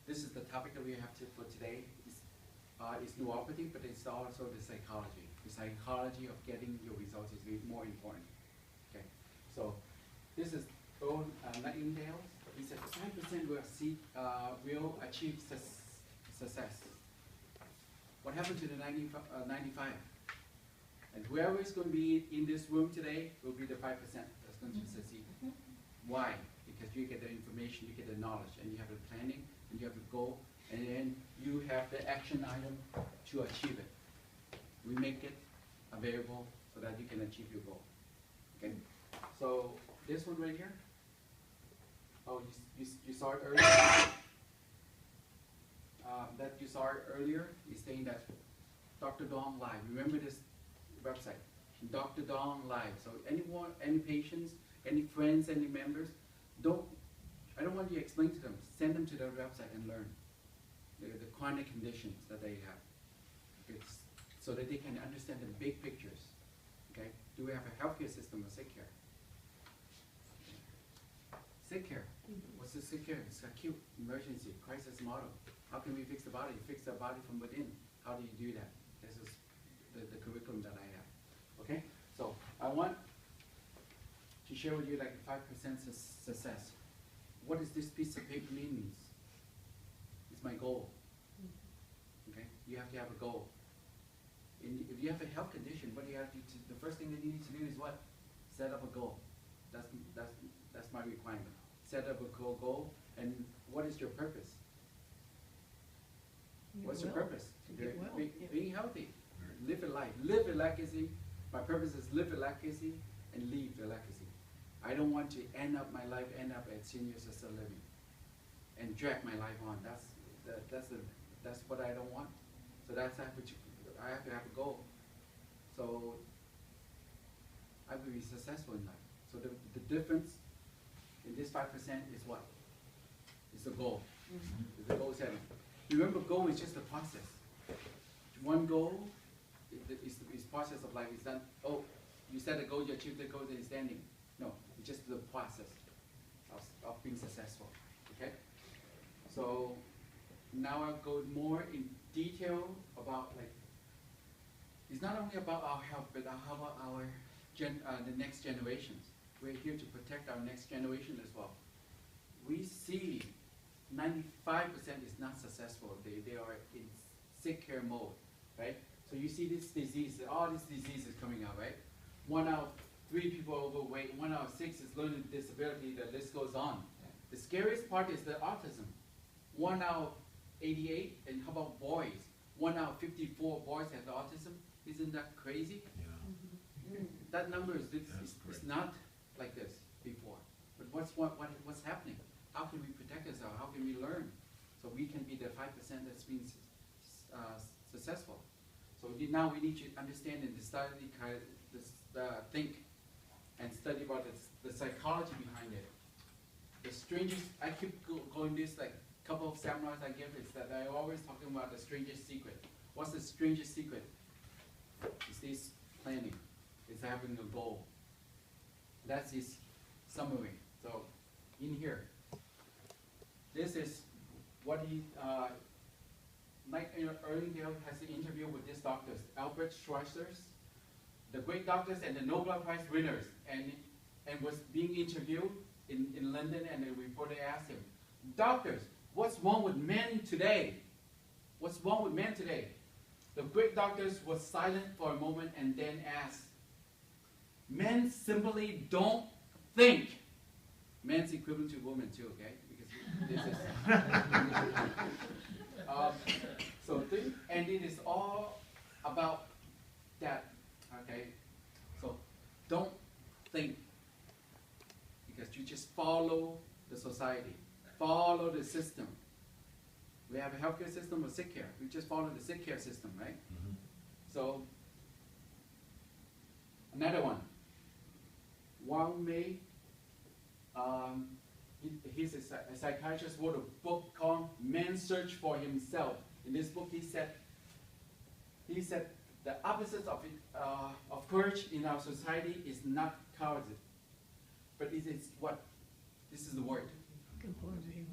this is the topic that we have for today. It's neuropathy, but it's also the psychology. The psychology of getting your results is more important. Okay, so this is Earl Nightingale. He said 5% will achieve success. What happened to the 95? And whoever is going to be in this room today will be the 5% that's going to succeed. Why? Because you get the information, you get the knowledge, and you have the planning, and you have the goal, and then you have the action item to achieve it. We make it available so that you can achieve your goal. Okay? So this one right here. Oh, you saw it earlier. That you saw it earlier. He's saying that Dr. Dong Live. Remember this website, Dr. Dong Live. So anyone, any patients, any friends, any members, I don't want you to explain to them. Send them to their website and learn the chronic conditions that they have. It's so that they can understand the big pictures. Okay? Do we have a healthcare system or sick care? Sick care. What's the sick care? It's acute emergency crisis model. How can we fix the body? Fix the body from within. How do you do that? This is the curriculum that I have. Okay? So I want to share with you like 5% success. What does this piece of paper mean? It's my goal. Okay? You have to have a goal. If you have a health condition, what do you have to do? The first thing that you need to do is what? Set up a goal. That's my requirement. Set up a goal, and what is your purpose? What's your purpose? Being healthy. Live a life. Live a legacy. My purpose is live a legacy and leave a legacy. I don't want to end up at senior assisted living and drag my life on. That's what I don't want. So I have to have a goal. So I will be successful in life. So the difference in this 5% is what? It's the goal. It's the goal setting. Remember, goal is just a process. One goal is process of life. It's not, oh, you set a goal, you achieve the goal, then it's standing. No, it's just the process of being successful. Okay? So now I'll go more in detail about it's not only about our health, but how about our the next generations. We're here to protect our next generation as well. We see 95% is not successful. They are in sick care mode, right? So you see this disease, all these diseases coming out, right? 1 out of 3 people are overweight, 1 out of 6 is learning disability, the list goes on. The scariest part is the autism. 1 out of 88, and how about boys? 1 out of 54 boys have autism. Isn't that crazy? Yeah. That number is not like this before. But what's happening? How can we protect ourselves? How can we learn? So we can be the 5% that's been successful. So now we need to understand and think and study about the psychology behind it. The strangest, I keep going this couple of seminars I give is that I always talking about the strangest secret. What's the strangest secret? It's this planning. It's having a goal. That's his summary. So in here, this is what he, Erlingdale has an interview with these doctors, Albert Schweitzer's, the great doctors and the Nobel Prize winners, and was being interviewed in London, and the reporter asked him, doctors, what's wrong with men today? What's wrong with men today? The great doctors was silent for a moment and then asked, men simply don't think. Men's equivalent to women too, okay? Because this is so think, and it is all about that, okay? So don't think, because you just follow the society, follow the system. We have a healthcare system or sick care. We just follow the sick care system, right? Mm-hmm. So another one. Wang Mei, he's a psychiatrist, wrote a book called Man's Search for Himself. In this book, he said the opposite of courage in our society is not cowardice, but it is what? This is the word.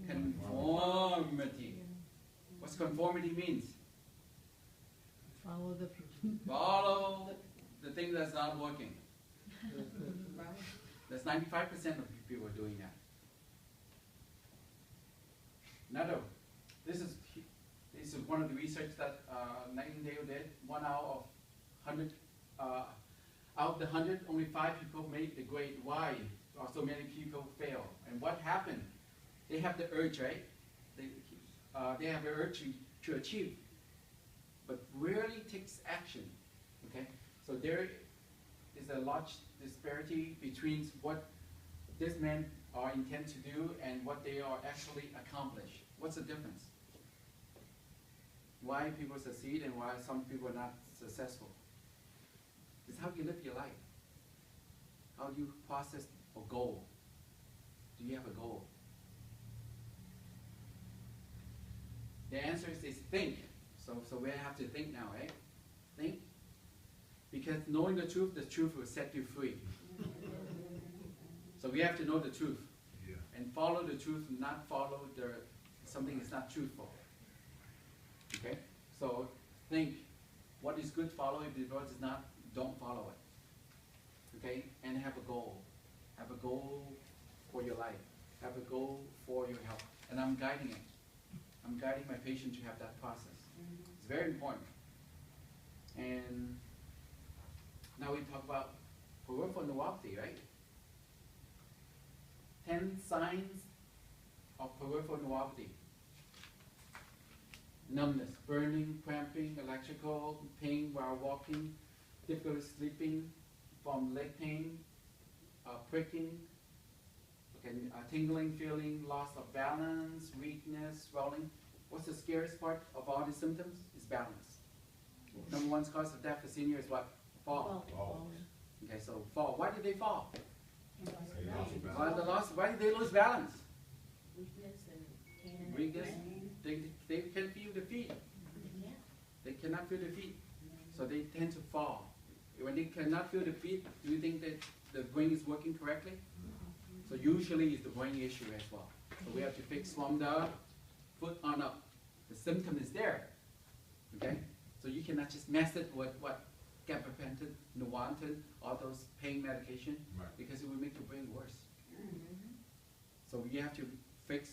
Conformity. What's conformity means? Follow the Follow the thing that's not working. That's 95% of people doing that. Another, this is one of the research that Nightingale did. 1 out of 100, out of the 100, only 5 people made the grade. Why are so many people fail? And what happened? They have the urge, right? They have the urge to achieve, but rarely takes action. Okay, so there is a large disparity between what this men are intent to do and what they are actually accomplish. What's the difference? Why people succeed and why some people are not successful? It's how you live your life. How you process a goal. Do you have a goal? The answer is think. So we have to think now, right? Think. Because knowing the truth will set you free. So we have to know the truth. Yeah. And follow the truth, not follow something that's not truthful. Okay? So think what is good, follow it. If what is not, don't follow it. Okay? And have a goal. Have a goal for your life. Have a goal for your health. And I'm guiding it. I'm guiding my patient to have that process. It's very important. And now we talk about peripheral neuropathy, right? 10 signs of peripheral neuropathy. Numbness, burning, cramping, electrical pain while walking, difficulty sleeping, from leg pain, pricking, tingling feeling, loss of balance, weakness, swelling. What's the scariest part of all these symptoms? Is balance. Number 1 cause of death for seniors is what? Fall. Okay, so fall. Why did they fall? Why did they lose balance? Weakness. They can feel the feet. They cannot feel the feet. So they tend to fall. When they cannot feel the feet, do you think that the brain is working correctly? So usually it's the brain issue as well. So we have to fix from the foot on up. The symptom is there. Okay? So you cannot just mess it with what? Gabapentin, Neurontin, all those pain medication, right, because it will make your brain worse. So you have to fix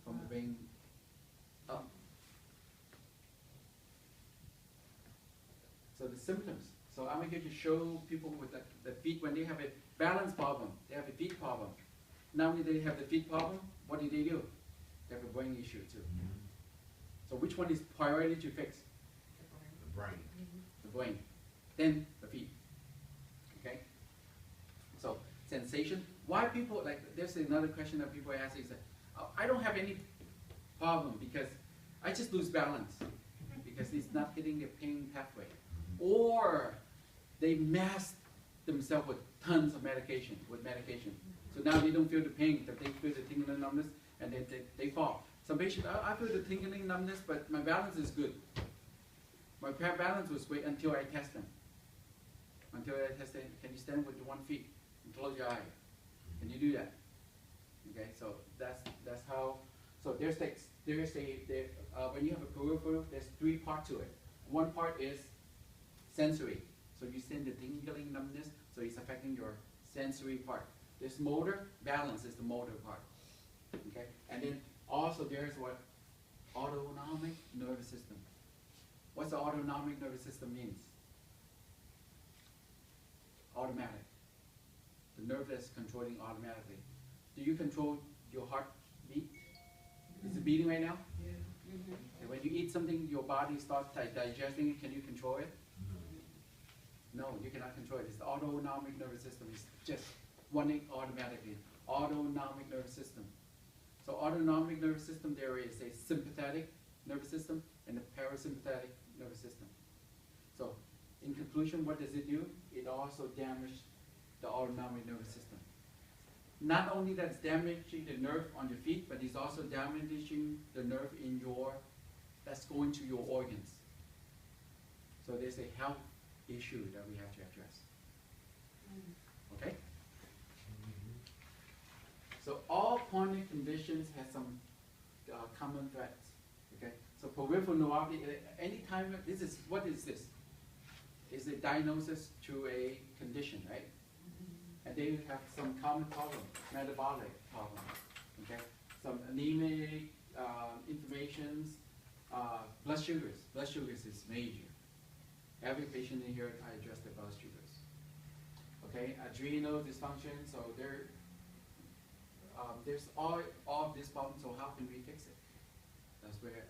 from the brain up. So the symptoms. So I'm here to show people with the feet, when they have a balance problem, they have a feet problem. Not only do they have the feet problem, what do? They have a brain issue too. So which one is priority to fix? The brain. The brain. Then the feet. Okay? So sensation. Why people, like, there's another question that people ask is that, I don't have any problem because I just lose balance because it's not hitting the pain pathway. Or they mask themselves with tons of medication, So now they don't feel the pain, but they feel the tingling numbness, and they fall. Some patients, I feel the tingling numbness, but my balance is good. My balance was great until I test them. Until I test them, can you stand with your 1 feet and close your eye? Can you do that? Okay, so that's how. So when you have a peripheral, there's 3 parts to it. One part is sensory. So you send the tingling numbness, so it's affecting your sensory part. There's motor, balance is the motor part. Okay, and then also there's what? Autonomic nervous system. What's the autonomic nervous system means? Automatic. The nerve that's controlling automatically. Do you control your heartbeat? Is it beating right now? Yeah. And when you eat something, your body starts digesting it. Can you control it? No, you cannot control it. It's the autonomic nervous system. It's just running automatically. Autonomic nervous system. So autonomic nervous system, there is a sympathetic nervous system and a parasympathetic nervous system. So in conclusion, what does it do? It also damages the autonomic nervous system. Not only that it's damaging the nerve on your feet, but it's also damaging the nerve in that's going to your organs. So there's a health issue that we have to address. Okay? So all chronic conditions have some common threats. Okay, so peripheral neuropathy, anytime, what is this? Is a diagnosis to a condition, right? And they have some common problem, metabolic problem, okay? Some anemic, inflammations, blood sugars. Blood sugars is major. Every patient in here, I address the blood sugars. Okay, adrenal dysfunction, so there's all of these problems, so how can we fix it? That's where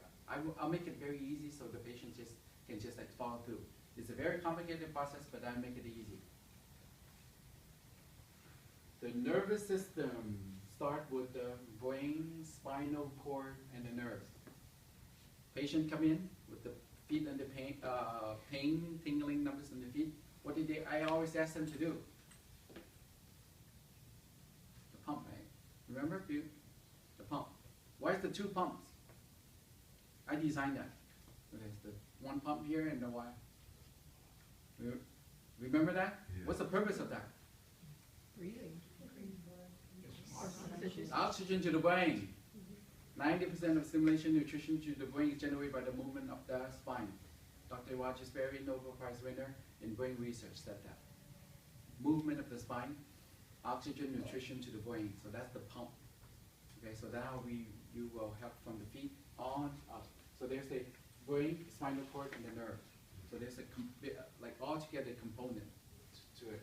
I'll make it very easy so the patient can just like follow through. It's a very complicated process, but I make it easy. The nervous system start with the brain, spinal cord, and the nerves. Patient come in with the feet and the pain, tingling numbers in the feet. What did I always ask them to do? The pump, right? Remember? The pump. Why is the two pumps? I designed that. There's the one pump here and the one. Remember that? Yeah. What's the purpose of that? Breathing. Oxygen to the brain. 90% of stimulation nutrition to the brain is generated by the movement of the spine. Dr. Rogers Berry, Nobel Prize winner in brain research, said that. Movement of the spine, oxygen nutrition to the brain. So that's the pump. Okay, so that's how you will help from the feet on up. So there's the brain, spinal cord, and the nerve. So there's like all together component to it.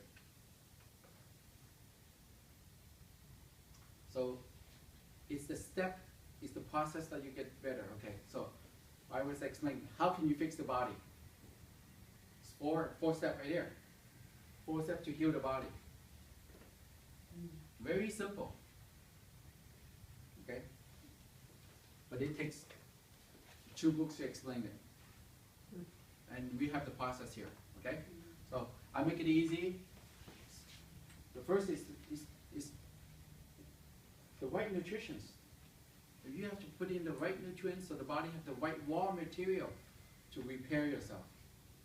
So it's the step, it's the process that you get better. Okay, so I was explaining, how can you fix the body? It's four steps right here. 4 steps to heal the body. Very simple. Okay? But it takes 2 books to explain it. And we have the process here. Okay? So I make it easy. The first is the right nutrition. You have to put in the right nutrients so the body has the right raw material to repair yourself.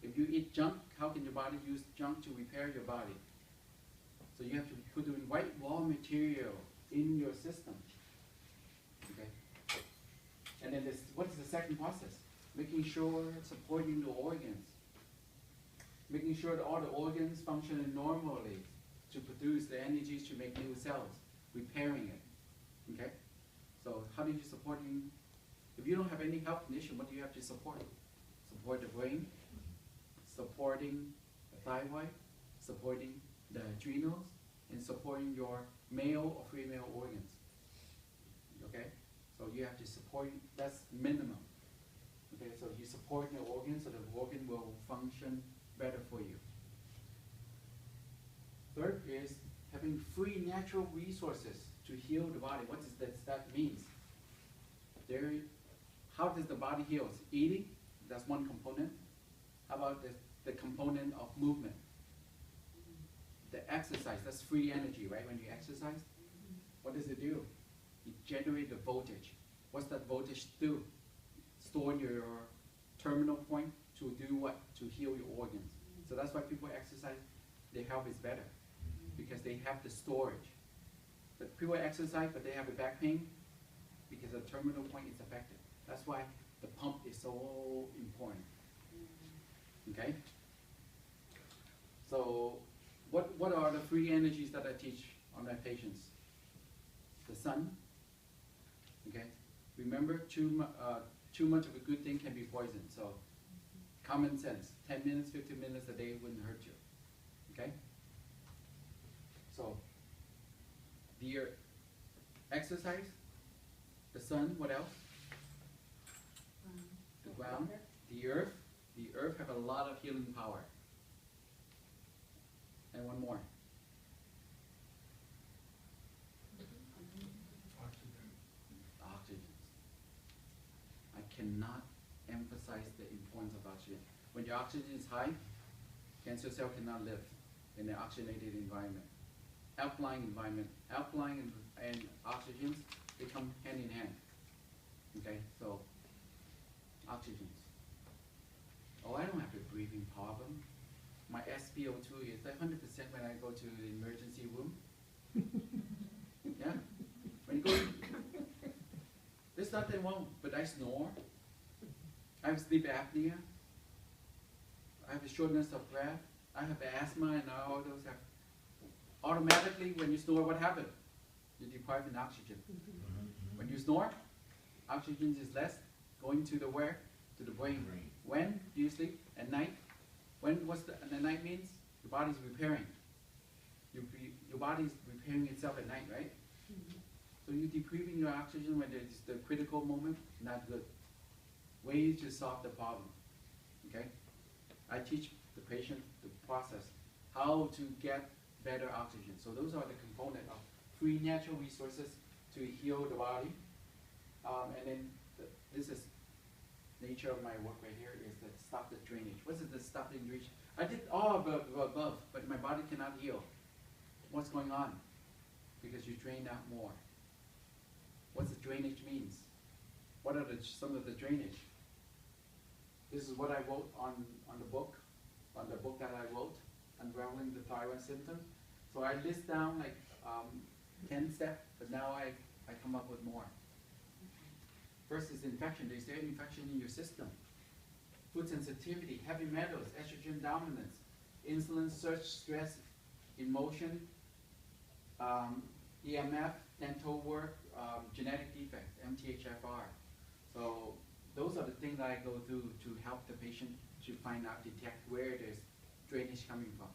If you eat junk, how can your body use junk to repair your body? So you have to put in right raw material in your system. Okay? And then what is the second process? Making sure supporting the organs. Making sure that all the organs function normally to produce the energies to make new cells, repairing it. Okay? So how do you supporting? If you don't have any health condition, what do you have to support? Support the brain, supporting the thyroid, supporting the adrenals, and supporting your male or female organs. Okay? So you have to support, that's minimum. Okay, so you support your organ so the organ will function better for you. Third is having free natural resources to heal the body. What does that means? How does the body heal? Eating, that's one component. How about the component of movement? The exercise, that's free energy, right? When you exercise, what does it do? It generates the voltage. What's that voltage do? Store your terminal point to do what? To heal your organs. So that's why people exercise, their health is better, because they have the storage. But people exercise, but they have a back pain, because the terminal point is affected. That's why the pump is so important. Okay? So what are the free energies that I teach on my patients? The sun. Okay? Remember, too much of a good thing can be poison. So common sense, 10 minutes, 15 minutes a day wouldn't hurt you. Okay? So the exercise, the sun, what else? The ground, the earth. The earth have a lot of healing power. And one more. Oxygen. I cannot emphasize the importance of oxygen. When your oxygen is high, cancer cell cannot live in an oxygenated environment. Alkaline environment, alkaline and oxygens become hand in hand. Okay, so oxygens. Oh, I don't have a breathing problem. My SpO2 is 100% when I go to the emergency room. Yeah, when you go, there's nothing wrong, but I snore. I have sleep apnea. I have a shortness of breath. I have asthma, and all those have. Automatically, when you snore, what happens? You deprive in oxygen. When you snore, oxygen is less, going to the where? To the brain. When do you sleep? At night. What's the night means? Your body's repairing. Your body's repairing itself at night, right? So you're depriving your oxygen when it's the critical moment, not good. Ways to solve the problem, okay? I teach the patient the process, how to get better oxygen. So those are the components of 3 natural resources to heal the body. And then this is nature of my work right here is that stop the drainage. What is the stop the drainage? I did all of the above, but my body cannot heal. What's going on? Because you drain out more. What's the drainage means? What are some of the drainage? This is what I wrote on the book that I wrote, Unraveling the Thyroid Symptoms. So I list down like 10 steps, but now I come up with more. First is infection. Is there any infection in your system? Food sensitivity, heavy metals, estrogen dominance, insulin surge, stress, emotion, EMF, dental work, genetic defects, MTHFR. So those are the things that I go through to help the patient to find out, detect where there's drainage coming from.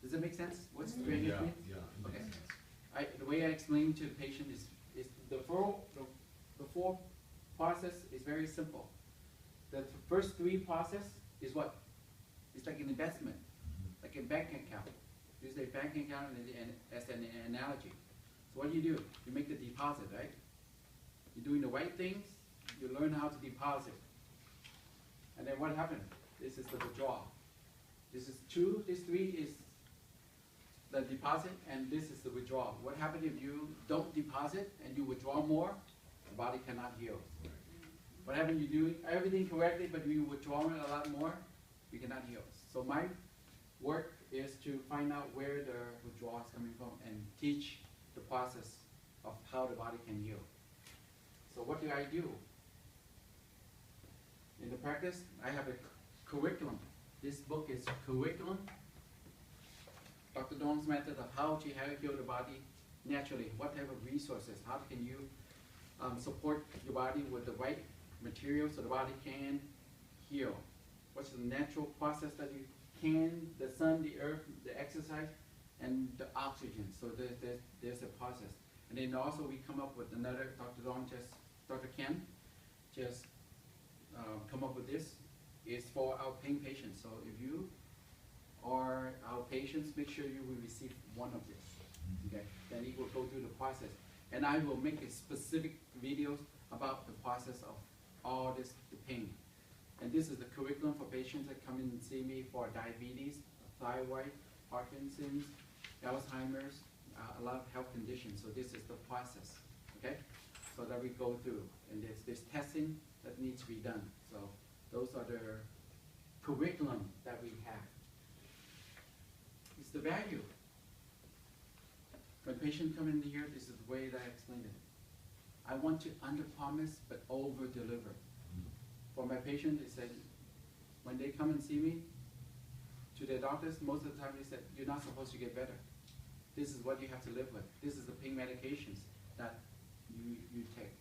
Does that make sense? What's the drainage mean? Yeah, it makes sense. The way I explain to the patient is the four process is very simple. The first 3 process is what? It's like an investment, like a bank account. Use a bank account as an analogy. So what do? You make the deposit, right? You're doing the right things, you learn how to deposit. And then what happens? This is the withdrawal. This is 2, this 3 is the deposit, and this is the withdrawal. What happens if you don't deposit and you withdraw more? The body cannot heal. What happens if you do everything correctly, but you withdraw a lot more? You cannot heal. So my work is to find out where the withdrawal is coming from and teach the process of how the body can heal. So what do I do? In the practice, I have a curriculum. This book is curriculum. Dr. Dong's method of how to heal the body naturally. What type of resources? How can you support your body with the right material so the body can heal? What's the natural process that you can? The sun, the earth, the exercise, and the oxygen. So there's a process. And then also we come up with another, Dr. Ken just come up with this. Is for our pain patients. So if you are our patients, make sure you will receive one of this. Okay? Then it will go through the process. And I will make a specific videos about the process of all this, the pain. And this is the curriculum for patients that come in and see me for diabetes, thyroid, Parkinson's, Alzheimer's, a lot of health conditions. So this is the process, okay? So that we go through. And there's testing that needs to be done. So those are the curriculum that we have. It's the value. When patients come in here, this is the way that I explain it. I want to under-promise but over-deliver. For my patients, they said, when they come and see me, to their doctors, most of the time they said, you're not supposed to get better. This is what you have to live with. This is the pain medications that you take.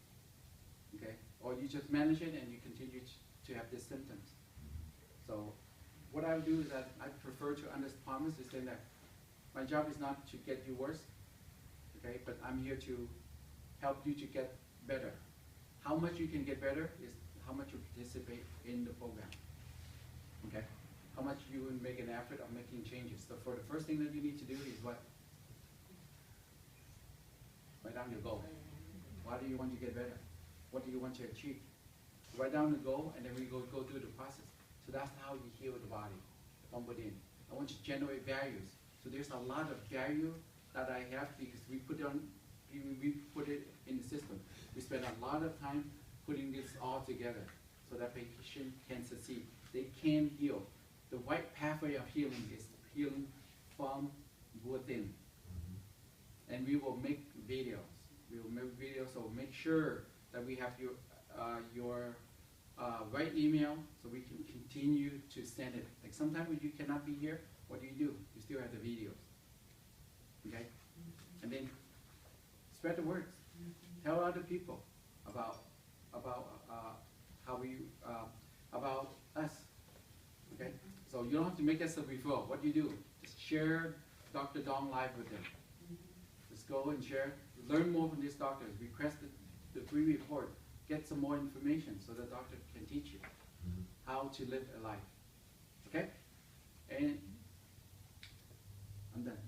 Okay? Or you just manage it and you continue to have these symptoms. So what I do is that I prefer to under-promise to say that my job is not to get you worse, okay, but I'm here to help you to get better. How much you can get better is how much you participate in the program, okay? How much you will make an effort of making changes. So for the first thing that you need to do is what? Write down your goal. Why do you want to get better? What do you want to achieve? Write down the goal, and then we go through the process. So that's how you heal the body from within. I want to generate values. So there's a lot of value that I have because we put it in the system. We spend a lot of time putting this all together so that patient can succeed. They can heal. The right pathway of healing is healing from within. And we will make videos. We will make videos, so make sure that we have your write email so we can continue to send it. Like sometimes when you cannot be here, what do? You still have the videos. Okay? And then spread the words. Tell other people about how we about us. Okay? So you don't have to make us a referral. What do you do? Just share Dr. Dong Live with them. Just go and share. Learn more from these doctors. Request the free report. Get some more information so the doctor can teach you how to live a life. Okay? And I'm done.